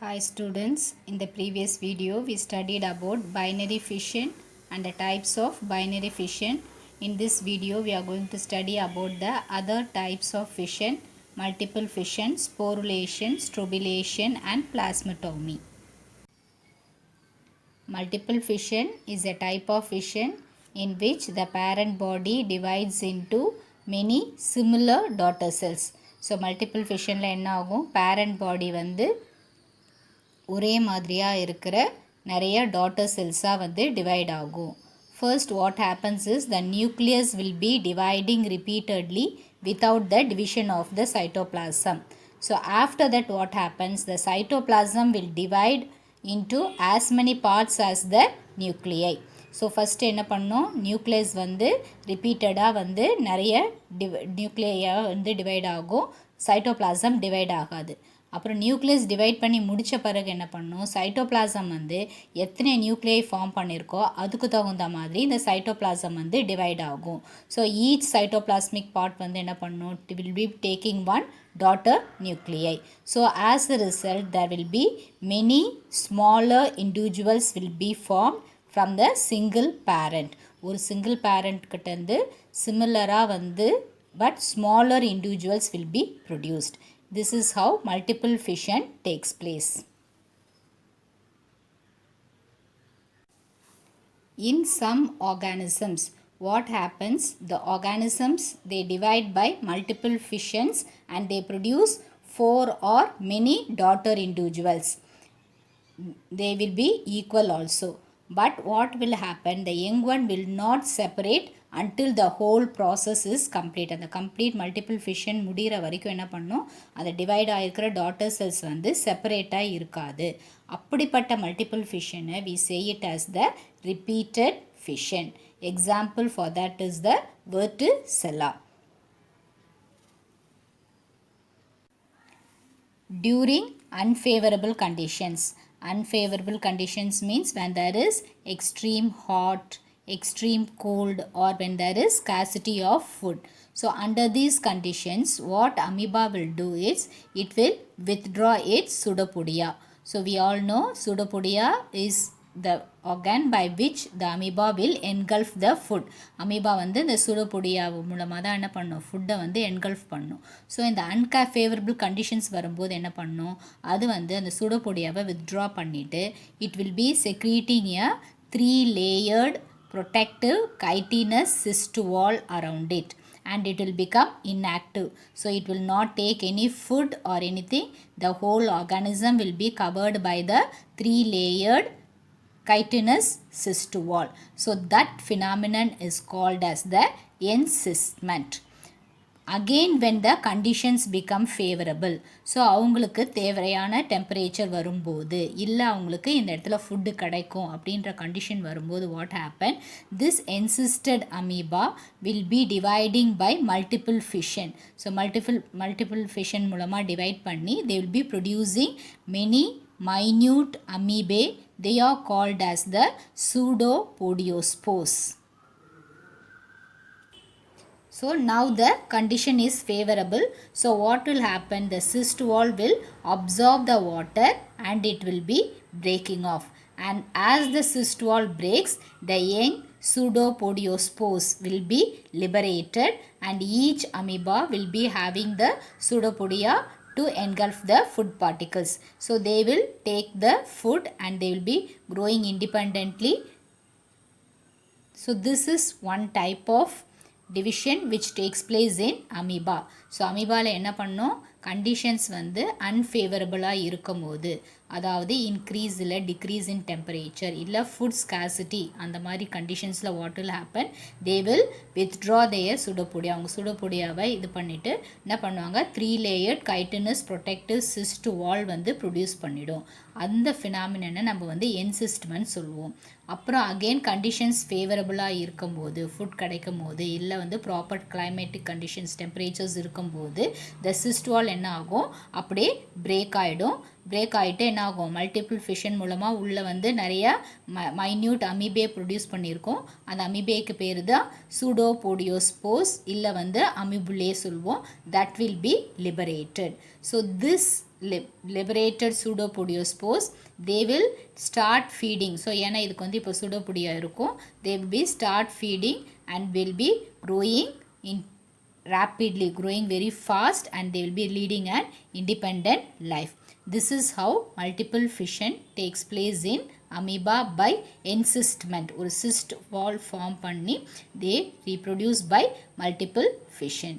Hi students, in the previous video we studied about binary fission and the types of binary fission. In this video we are going to study about the other types of fission, multiple fission, sporulation, strobilation and plasmatomy. Multiple fission is a type of fission in which the parent body divides into many similar daughter cells. So multiple fission la enna agum parent body வந்து ஒரே மாதிரியாக இருக்கிற நிறைய daughter செல்ஸாக வந்து divide ஆகும். First what happens is the nucleus will be dividing repeatedly without the division of the cytoplasm. So after that what happens, the cytoplasm will divide into as many parts as the nuclei. So first என்ன பண்ணோம், nucleus வந்து ரிப்பீட்டடாக வந்து நிறைய நியூக்ளியாக வந்து divide ஆகும், cytoplasm divide ஆகாது. அப்புறம் நியூக்ளியஸ் டிவைட் பண்ணி முடித்த பிறகு என்ன பண்ணணும், சைட்டோபிளாசம் வந்து எத்தனை நியூக்ளியை ஃபார்ம் பண்ணியிருக்கோ அதுக்கு தகுந்த மாதிரி இந்த சைட்டோபிளாசம் வந்து டிவைட் ஆகும். ஸோ ஈச் சைட்டோபிளாஸ்மிக் பார்ட் வந்து என்ன பண்ணணும், it will be taking one daughter nuclei. So as a result there will be many smaller individuals will be formed from the single parent. ஒரு single parent கிட்ட இருந்து சிமிலராக வந்து but smaller individuals will be produced. This is how multiple fission takes place. In some organisms, what happens, the organisms they divide by multiple fissions and they produce 4 or many daughter individuals. They will be equal also, but what will happen, the young one will not separate until the whole process is complete. அந்த complete multiple fission முடிகிற வரைக்கும் என்ன பண்ணும், அதை divide ஆகிருக்கிற daughter cells வந்து செப்பரேட்டாக இருக்காது. அப்படிப்பட்ட multiple ஃபிஷனை we say it as the repeated fission. Example for that is the Verticella. During unfavorable conditions. Unfavorable conditions means when there is extreme hot, extreme cold, or when there is scarcity of food. So under these conditions what amoeba will do is it will withdraw its pseudopodia. So we all know pseudopodia is the organ by which the amoeba will engulf the food. amoeba வந்து இந்த pseudopodia மூலமாக தான் என்ன பண்ணும், ஃபுட்டை வந்து engulf பண்ணும். So இந்த unfavorable conditions வரும்போது என்ன பண்ணும், அது வந்து அந்த pseudopodia-வை withdraw பண்ணிட்டு it will be secreting a 3-layered protective chitinous cyst wall around it and it will become inactive. So it will not take any food or anything. The whole organism will be covered by the 3-layered chitinous cyst wall. So that phenomenon is called as the encystment. Again when the conditions become favorable, so அவங்களுக்கு தேவையான temperature வரும்போது, இல்லை அவங்களுக்கு இந்த இடத்துல food கிடைக்கும் அப்படின்ற condition வரும்போது what happen, this encysted amoeba will be dividing by multiple fission. So multiple fission மூலமாக டிவைட் பண்ணி they will be producing many minute amoebae. They are called as the pseudopodiospores. So now the condition is favorable. So what will happen, the cyst wall will absorb the water and it will be breaking off. And as the cyst wall breaks, the young pseudopodiospores will be liberated and each amoeba will be having the pseudopodia to engulf the food particles. So they will take the food and they will be growing independently. So this is one type of division which takes place in amoeba. So அமீபாவில் என்ன பண்ணோம், conditions வந்து அன்ஃபேவரபுளாக இருக்கும் போது, அதாவது increase இல்லை decrease in temperature இல்லை food scarcity அந்த மாதிரி கண்டிஷன்ஸில் what will happen, they will withdraw their pseudopodia. அவங்க சுடோபோடியாவை இது பண்ணிவிட்டு என்ன பண்ணுவாங்க, 3-layered chitinous protective cyst wall வந்து ப்ரொடியூஸ் பண்ணிடும். அந்த ஃபினாமினனை நம்ம வந்து என்சிஸ்ட்மெண்ட் சொல்லுவோம். அப்புறம் அகெயின் கண்டிஷன்ஸ் ஃபேவரபுளாக இருக்கும்போது, ஃபுட் கிடைக்கும் போது, இல்லை வந்து ப்ராப்பர் கிளைமேட்டிக் கண்டிஷன்ஸ் டெம்பரேச்சர்ஸ் இருக்கும்போது the cyst wall என்ன ஆகும், அப்படியே பிரேக் ஆகிடும். பிரேக் ஆகிட்டு என்ன ஆகும், மல்டிபிள் ஃபிஷன் மூலமாக உள்ளே வந்து நிறைய மைன்யூட் அமீபே ப்ரொடியூஸ் பண்ணியிருக்கோம். அந்த அமீபேக்கு பேர் தான் சூடோபோடியோஸ்போஸ் இல்லை வந்து அமிபுலே சொல்லுவோம். That will be liberated. So this liberated pseudopodiospores, they will start feeding. So ஏன்னா இதுக்கு வந்து இப்போ pseudopodia இருக்கும், they will be start feeding and will be growing in rapidly, growing very fast, and they will be leading an independent life. This is how multiple fission takes place in amoeba by encystment. ஒரு cyst wall form பண்ணி they reproduce by multiple fission.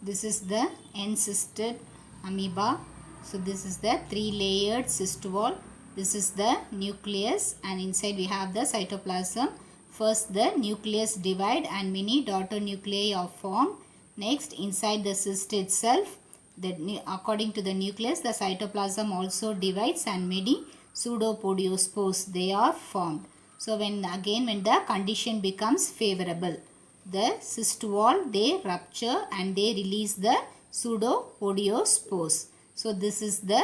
This is the encysted amoeba. So this is the 3-layered cyst wall. This is the nucleus, and inside we have the cytoplasm. First the nucleus divide and many daughter nuclei are formed. Next, inside the cyst itself, according to the nucleus, the cytoplasm also divides and many pseudopodiospores they are formed. So when the condition becomes favorable, the cyst wall they rupture and they release the pseudopodiospores. So this is the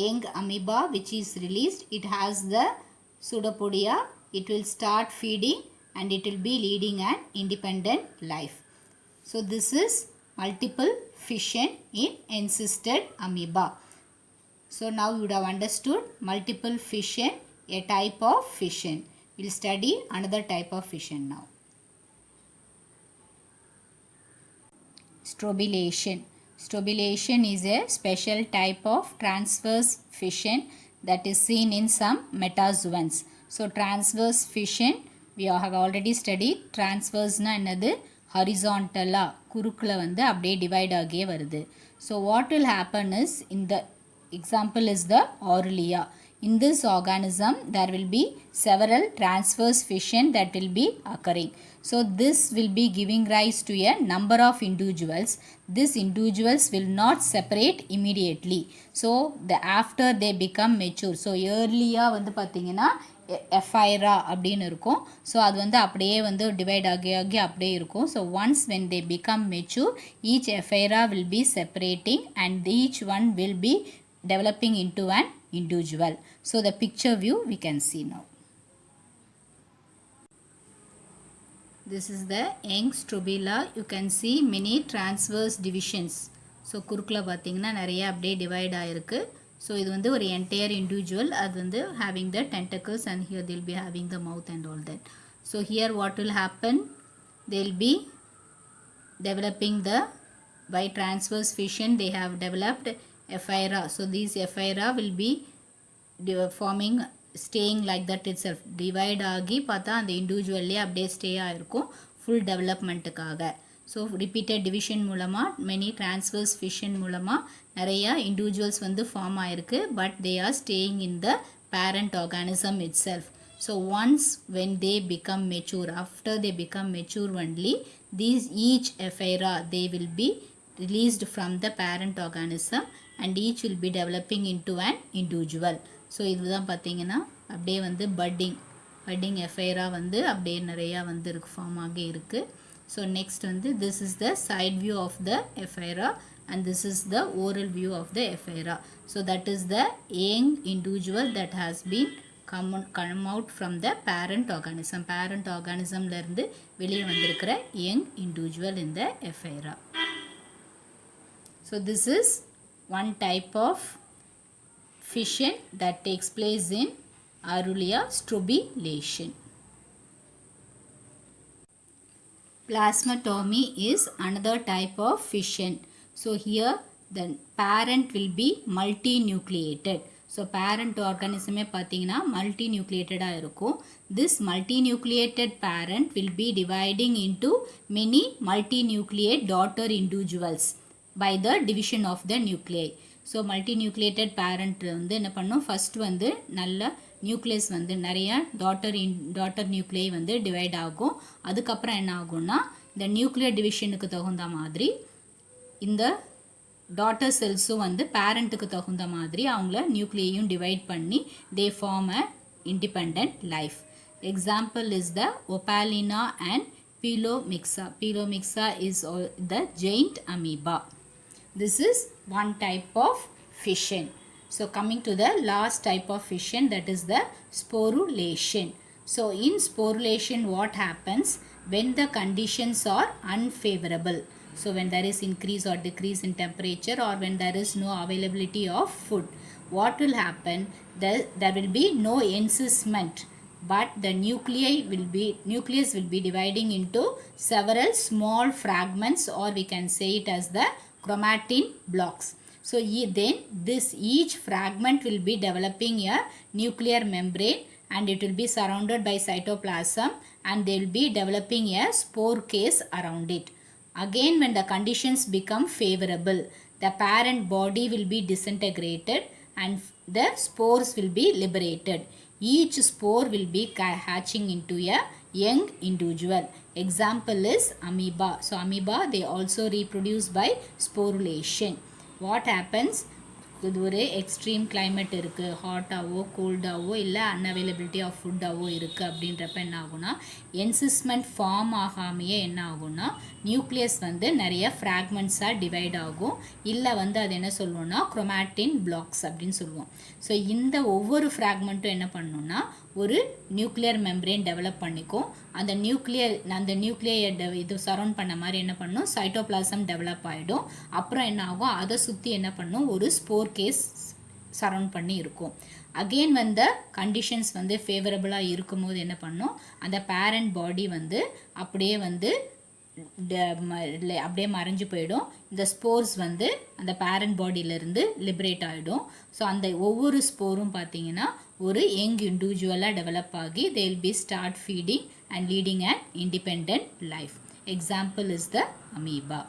young amoeba which is released. It has the pseudopodia. It will start feeding and it will be leading an independent life. So this is multiple fission in encysted amoeba. So now you would have understood multiple fission, a type of fission. We will study another type of fission now. Strobilation. Strobilation is a special type of transverse fission that is seen in some metazoans. So transverse fission we have already studied. Transverse na என்னது ஹரிசான்டலா குறுக்குல வந்து அப்படியே divide ஆகியே வருது. So what will happen is, in the example is the Aurelia. In this organism there will be several transverse fission that will be occurring. So this will be giving rise to a number of individuals. These individuals will not separate immediately. So after they become mature. So earlier வந்து பார்த்தீங்கன்னா எஃபைரா அப்படின்னு இருக்கும். So அது வந்து அப்படியே வந்து divide ஆகி அப்படியே இருக்கும். So once when they become mature, each எஃபைரா will be separating and each one will be developing into an individual. So the picture view we can see now. This is the young strobila. You can see many transverse divisions. So குறுக்குல பார்த்தீங்கன்னா நிறைய அப்படியே divide ஆகிருக்கு. So இது வந்து ஒரு entire individual. அது வந்து having the tentacles, and here they will be having the mouth and all that. So here what will happen? They will be developing the, by transverse fission they have developed ephyra. So these ephyra will be forming, staying like that itself. Divide ஆகி பார்த்தா அந்த இண்டிவிஜுவல்லே அப்படியே stay ஆகிருக்கும் full டெவலப்மெண்ட்டுக்காக. So repeated division மூலமாக many transverse fission மூலமாக நிறையா individuals வந்து form ஆகிருக்கு. But they are staying in the parent organism it self. So once when they become mature, after they become mature only, these each ephyra they will be released from the parent organism and each will be developing into an individual. So இதுதான் பார்த்தீங்கன்னா அப்படியே வந்து budding ephyra வந்து அப்படியே நிறையா வந்து இருக்கு form ஆகி இருக்குது. So next வந்து this is the side view of the ephyra and this is the oral view of the ephyra. So that is the young individual that has been come out from the parent organism. Parent organism ல இருந்து வெளியே வந்திருக்கிற young individual in the ephyra. So this is one type of fission that takes place in Aurelia, strobilation. Plasmatomy is another type of fission. So here the parent will be multinucleated. So parent organism பார்த்தீங்கன்னா multinucleated இருக்கும். This multinucleated parent will be dividing into many multinucleate daughter individuals by the division of the nuclei. So multinucleated parent வந்து என்ன பண்ணும், first வந்து நல்ல nucleus வந்து நிறைய daughter நியூக்ளியை வந்து டிவைட் ஆகும். அதுக்கப்புறம் என்ன ஆகும்னா, இந்த நியூக்ளியர் டிவிஷனுக்கு தகுந்த மாதிரி இந்த டாட்டர் செல்ஸும் வந்து பேரண்ட்டுக்கு தகுந்த மாதிரி அவங்கள நியூக்ளியையும் டிவைட் பண்ணி they form a independent life. Example is the Opalina and Pelomyxa. Pelomyxa is the giant amoeba. This is one type of fission. So coming to the last type of fission, that is the sporulation. So in sporulation what happens when the conditions are unfavorable? So when there is increase or decrease in temperature, or when there is no availability of food, what will happen? There will be no encysment, but the nucleus will be dividing into several small fragments, or we can say it as the chromatin blocks. So then each fragment will be developing a nuclear membrane, and it will be surrounded by cytoplasm, and they will be developing a spore case around it. Again, when the conditions become favorable, the parent body will be disintegrated and the spores will be liberated. Each spore will be hatching into a young individual. Example is amoeba. So amoeba, they also reproduce by sporulation. What happens? இது ஒரு extreme climate இருக்குது, ஹாட்டாவோ கோல்டாவோ இல்லை unavailability of ஃபுட்டாவோ இருக்குது அப்படின்றப்ப என்ன ஆகும்னா, encystment form ஆகாமையே என்ன ஆகும்னா நியூக்ளியஸ் வந்து நிறைய ஃப்ராக்மெண்ட்ஸாக டிவைட் ஆகும், இல்லை வந்து அது என்ன சொல்லுவோம்னா குரோமாட்டின் பிளாக்ஸ் அப்படின்னு சொல்லுவோம். ஸோ இந்த ஒவ்வொரு ஃப்ராக்மெண்ட்டும் என்ன பண்ணணும்னா ஒரு நியூக்ளியர் மெம்பரேன் டெவலப் பண்ணிக்கும். அந்த நியூக்ளியை இது சரௌண்ட் பண்ண மாதிரி என்ன பண்ணும், சைட்டோபிளாசம் டெவலப் ஆகிடும். அப்புறம் என்ன ஆகும், அதை சுற்றி என்ன பண்ணும், ஒரு ஸ்போர் கேஸ் சரௌண்ட் பண்ணி இருக்கும். அகெயின் வந்து கண்டிஷன்ஸ் வந்து ஃபேவரபுளாக இருக்கும்போது என்ன பண்ணும், அந்த பேரண்ட் பாடி வந்து அப்படியே வந்து அப்படியே மறைஞ்சு போயிடும். இந்த ஸ்போர்ஸ் வந்து அந்த பேரண்ட் பாடியிலேருந்து லிபரேட் ஆகிடும். ஸோ அந்த ஒவ்வொரு ஸ்போரும் பார்த்தீங்கன்னா ஒரு யங் இண்டிவிஜுவலாக டெவலப் ஆகி they will be start feeding and leading an independent life. Example is the amoeba.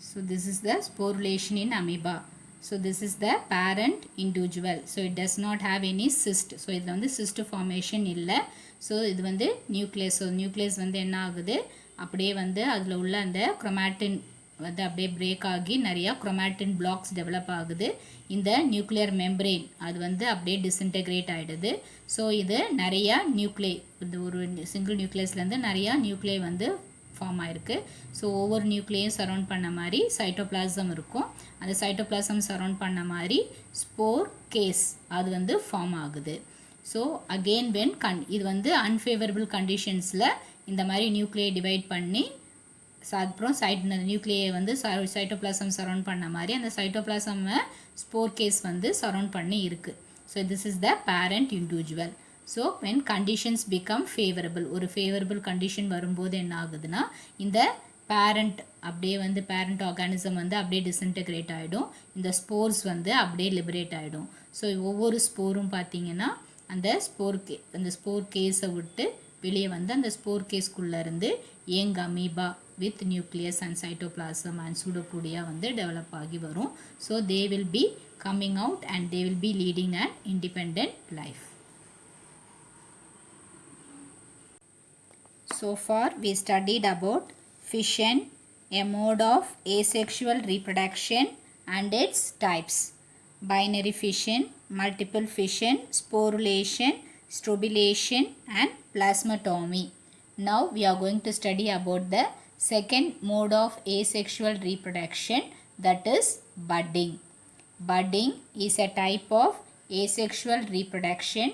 So this is the sporulation in amoeba. So this is the parent individual. So it does not have any cyst. So இதில் வந்து cyst formation இல்லை. So இது வந்து nucleus. So nucleus வந்து என்ன ஆகுது, அப்படியே வந்து அதில் உள்ள அந்த குரோமாட்டின் வந்து அப்படியே பிரேக் ஆகி நிறையா குரோமாட்டின் பிளாக்ஸ் டெவலப் ஆகுது. இந்த நியூக்ளியர் மெம்பரேன் அது வந்து அப்படியே டிஸ்இன்டெகிரேட் ஆகிடுது. ஸோ இது நிறையா நியூக்ளியை, இது ஒரு சிங்கிள் நியூக்ளியஸ்லேருந்து நிறையா நியூக்ளியை வந்து ஃபார்ம் ஆகிருக்கு. ஸோ ஒவ்வொரு நியூக்ளியையும் சரௌண்ட் பண்ண மாதிரி சைட்டோபிளாசம் இருக்கும். அந்த சைட்டோபிளாசம் சரௌண்ட் பண்ண மாதிரி ஸ்போர் கேஸ் அது வந்து ஃபார்ம் ஆகுது. ஸோ அகெயின் வென் இது வந்து அன்ஃபேவரபிள் கண்டிஷன்ஸில் இந்த மாதிரி நியூக்ளியை டிவைட் பண்ணி அப்புறம் நியூக்ளியை வந்து சைட்டோபிளாசம் சரௌண்ட் பண்ண மாதிரி அந்த சைட்டோபிளாசமை ஸ்போர் கேஸ் வந்து சரௌண்ட் பண்ணி இருக்குது. So this is the parent individual. So when conditions become favorable, ஒரு ஃபேவரபிள் கண்டிஷன் வரும்போது என்ன ஆகுதுன்னா இந்த பேரண்ட் அப்படியே வந்து பேரண்ட் ஆர்கானிசம் வந்து அப்படியே டிஸ்இன்டெகிரேட் ஆகிடும். இந்த ஸ்போர்ஸ் வந்து அப்படியே லிபரேட் ஆகிடும். ஸோ ஒவ்வொரு ஸ்போரும் பார்த்தீங்கன்னா அந்த ஸ்போர் கேஸை விட்டு வெளியே வந்து அந்த ஸ்போர் கேஸ்குள்ளேருந்து young amoeba with nucleus and cytoplasm and pseudopodia வந்து டெவலப் ஆகி வரும். So they will be coming out and they will be leading an independent life. So far we studied about fission, a mode of asexual reproduction and its types: binary fission, multiple fission, sporulation, strobulation and plasmatomy. Now we are going to study about the second mode of asexual reproduction, that is budding. Budding is a type of asexual reproduction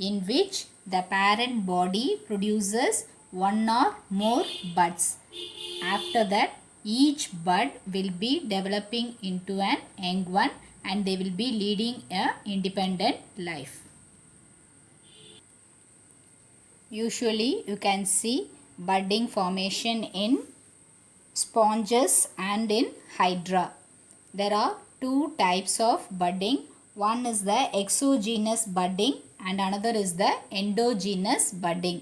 in which the parent body produces one or more buds. After that, each bud will be developing into an young one and they will be leading a independent life. Usually you can see budding formation in sponges and in hydra. There are two types of budding. One is the exogenous budding and another is the endogenous budding.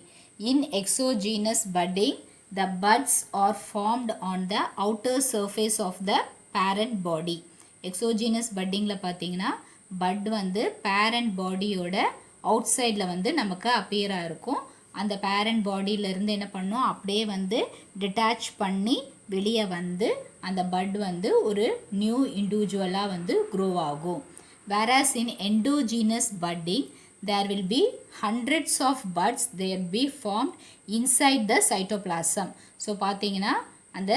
In exogenous budding, the buds are formed on the outer surface of the parent body. Exogenous buddingல பார்த்தீங்கன்னா but வந்து parent பாடியோட out சைடில் வந்து நமக்கு appear ஆகிருக்கும். அந்த parent பாடியிலேருந்து என்ன பண்ணும், அப்படியே வந்து டிட்டாச் பண்ணி வெளியே வந்து அந்த பட் வந்து ஒரு நியூ இண்டிவிஜுவலாக வந்து க்ரோ ஆகும். whereas in endogenous budding there will be hundreds of buds they will be formed inside the cytoplasm. So பார்த்தீங்கன்னா அந்த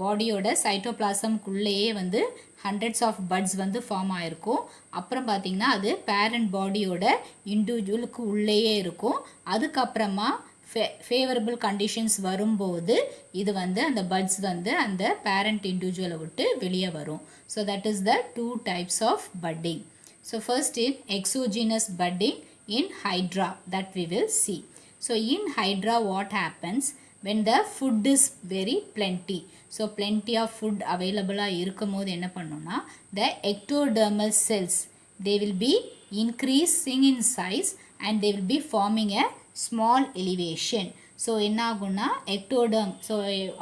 பாடியோட சைட்டோபிளாசம்குள்ளேயே வந்து ஹண்ட்ரட்ஸ் ஆஃப் பட்ஸ் வந்து ஃபார்ம் ஆகிருக்கும். அப்புறம் பார்த்திங்கன்னா அது பேரண்ட் பாடியோட இண்டிவிஜுவலுக்கு உள்ளேயே இருக்கும். அதுக்கப்புறமா ஃபேவரபிள் கண்டிஷன்ஸ் வரும்போது இது வந்து அந்த பட்ஸ் வந்து அந்த பேரண்ட் இண்டிவிஜுவலை விட்டு வெளியே வரும். So that is the 2 types of budding. So first in exogenous budding in hydra that we will see. So in hydra what happens when the food is very plenty. So plenty of food available இருக்கும்போது என்ன பண்ணும்னா the ectodermal cells they will be increasing in size and they will be forming a small elevation. So என்ன ஆகும்னா ectoderm, so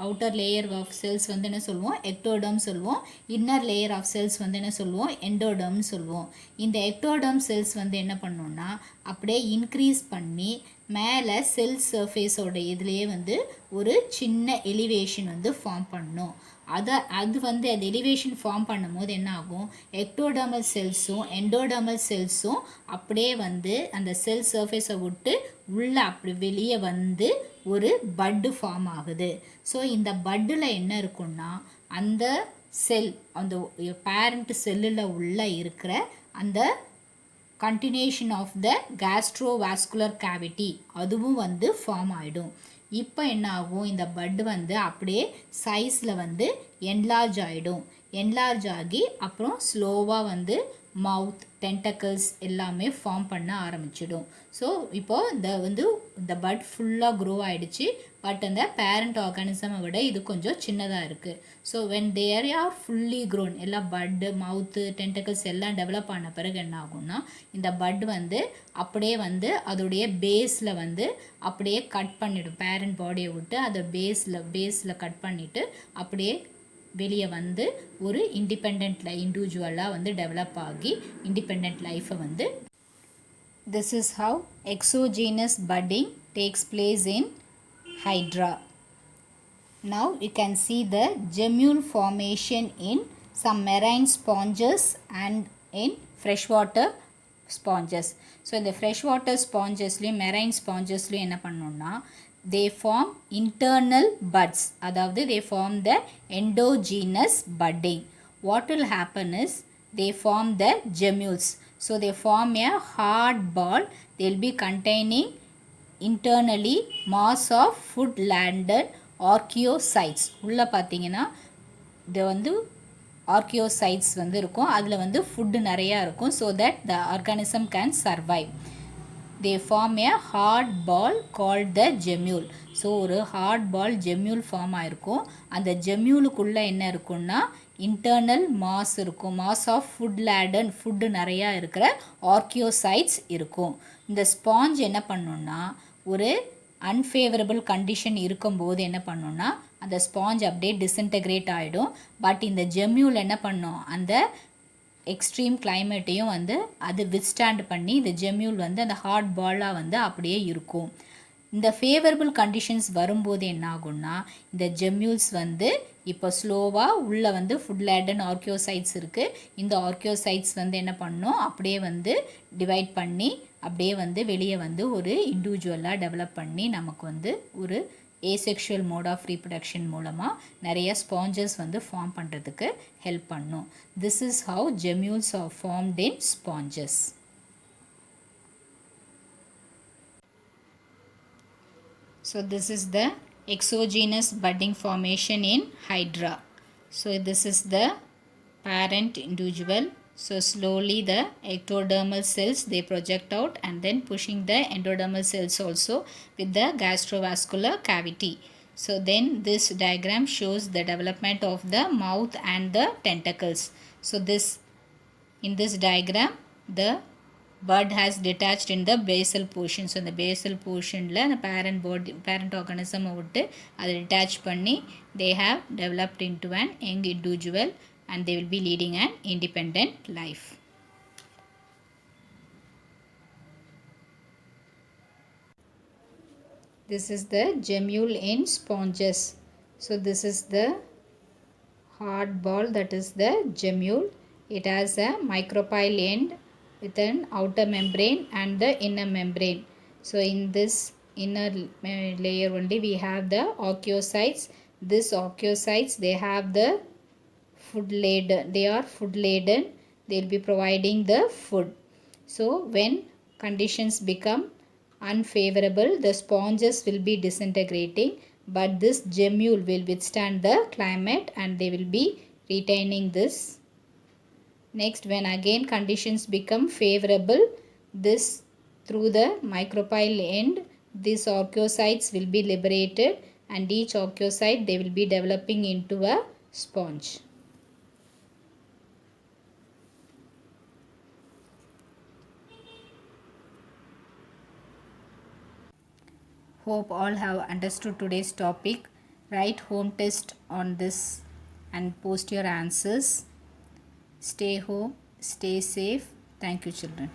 outer layer of cells வந்து என்ன சொல்லுவோம், ectoderm சொல்லுவோம். Inner layer of cells வந்து என்ன சொல்லுவோம், எண்டோடர்ம்னு சொல்லுவோம். இந்த எக்டோடர்ம் செல்ஸ் வந்து என்ன பண்ணோம்னா அப்படியே இன்க்ரீஸ் பண்ணி மேலே செல் சர்ஃபேஸோட இதுலேயே வந்து ஒரு சின்ன எலிவேஷன் வந்து ஃபார்ம் பண்ணும். அது வந்து அந்த எலிவேஷன் ஃபார்ம் பண்ணும்போது என்ன ஆகும், எக்டோடர்மல் செல்ஸும் எண்டோடர்மல் செல்ஸும் அப்படியே வந்து அந்த செல் சர்ஃபேஸை விட்டு உள்ளே அப்படி வெளியே வந்து ஒரு பட்டு ஃபார்ம் ஆகுது. ஸோ இந்த பட்டில் என்ன இருக்குன்னா அந்த செல் அந்த பேரண்ட் செல்லில் உள்ளே இருக்கிற அந்த continuation of the gastrovascular cavity அதுவும் வந்து ஃபார்ம் ஆகிடும். இப்போ என்ன ஆகும், இந்த பட் வந்து அப்படியே சைஸில் வந்து என்லார்ஜ் ஆகிடும். என்லார்ஜ் ஆகி அப்புறம் ஸ்லோவாக வந்து மவுத் டென்டக்கிள்ஸ் எல்லாமே ஃபார்ம் பண்ண ஆரம்பிச்சிடும். ஸோ இப்போது இந்த பட் ஃபுல்லாக க்ரோ ஆகிடுச்சு. பட் அந்த பேரண்ட் ஆர்கானிசமை விட இது கொஞ்சம் சின்னதாக இருக்குது. So when there are fully grown எல்லாம் பட்டு மவுத்து டென்டக்கிள்ஸ் எல்லாம் டெவலப் ஆன பிறகு என்ன ஆகும்னா இந்த பட் வந்து அப்படியே வந்து அதோடைய பேஸில் வந்து அப்படியே கட் பண்ணிவிடும். பேரண்ட் பாடியை விட்டு அதை பேஸில் கட் பண்ணிவிட்டு அப்படியே வெளியே வந்து ஒரு இண்டிவிஜுவலாக வந்து டெவலப் ஆகி இண்டிபெண்ட் லைஃப்பை வந்து this is how exogenous budding takes place in hydra. Now you can see the gemule formation in some marine sponges and in freshwater sponges. So in the freshwater sponges marine sponges என்ன பண்ணோம்னா they form internal buds, அதாவது they form the endogenous budding. What will happen is they form the gemmules. So they form a hard ball. They will be containing internally mass of food laden archaeocytes. உள்ள பார்த்தீங்கன்னா இது வந்து archaeocytes வந்து இருக்கும். அதில் வந்து food நிறையா இருக்கும். So that the organism can survive. They form a hard ball called the gemule. So ஒரு ஹார்ட் பால் ஜெம்யூல் ஃபார்ம் ஆகிருக்கும். அந்த ஜெம்யூலுக்குள்ளே என்ன இருக்குன்னா இன்டர்னல் மாஸ் இருக்கும். Mass of food laden food நிறையா இருக்கிற ஆர்கியோசைட்ஸ் இருக்கும். இந்த ஸ்பாஞ்ச் என்ன பண்ணுன்னா ஒரு அன்ஃபேவரபிள் கண்டிஷன் இருக்கும்போது என்ன பண்ணுன்னா அந்த ஸ்பாஞ்ச் அப்படியே டிஸ்இன்டகிரேட் ஆகிடும். பட் இந்த ஜெம்யூல் என்ன பண்ணும், அந்த எக்ஸ்ட்ரீம் கிளைமேட்டையும் வந்து அது வித்ஸ்டாண்ட் பண்ணி இந்த ஜெம்யூல் வந்து அந்த ஹார்ட் பாலாக வந்து அப்படியே இருக்கும். இந்த ஃபேவரபிள் கண்டிஷன்ஸ் வரும்போது என்ன ஆகும்னா இந்த ஜெம்யூல்ஸ் வந்து இப்போ ஸ்லோவாக உள்ளே வந்து ஃபுட் லேடன் ஆர்கியோசைட்ஸ் இருக்குது. இந்த ஆர்கியோசைட்ஸ் வந்து என்ன பண்ணும் அப்படியே வந்து டிவைட் பண்ணி அப்படியே வந்து வெளியே வந்து ஒரு இண்டிவிஜுவலாக டெவலப் பண்ணி நமக்கு வந்து ஒரு ஏசெக்ஷுவல் மோட் ஆஃப் ரீப்ரொடக்ஷன் மூலமாக நிறைய ஸ்பாஞ்சஸ் வந்து ஃபார்ம் பண்ணுறதுக்கு ஹெல்ப் பண்ணும். This is how gemmules are formed in sponges. So this is the exogenous budding formation in hydra. So this is the parent individual. So slowly the ectodermal cells they project out and then pushing the endodermal cells also with the gastrovascular cavity. So then this diagram shows the development of the mouth and the tentacles. So in this diagram the bud has detached in the basal portion. So in the basal portion the parent organism விட்டு அதை detach பண்ணி they have developed into an young individual and they will be leading an independent life. This is the gemule in sponges. So this is the hard ball, that is the gemule. It has a micropyle end with an outer membrane and the inner membrane. So in this inner layer only we have the archaeocytes. This archaeocytes they have the food laden, they'll be providing the food. So when conditions become unfavorable, the sponges will be disintegrating, but this gemule will withstand the climate and they will be retaining this. Next, when again conditions become favorable, this through the micropyle end, these archaeocytes will be liberated, and each archaeocyte they will be developing into a sponge. Hope all have understood today's topic. Write home test on this and post your answers. Stay home, stay safe. Thank you, children.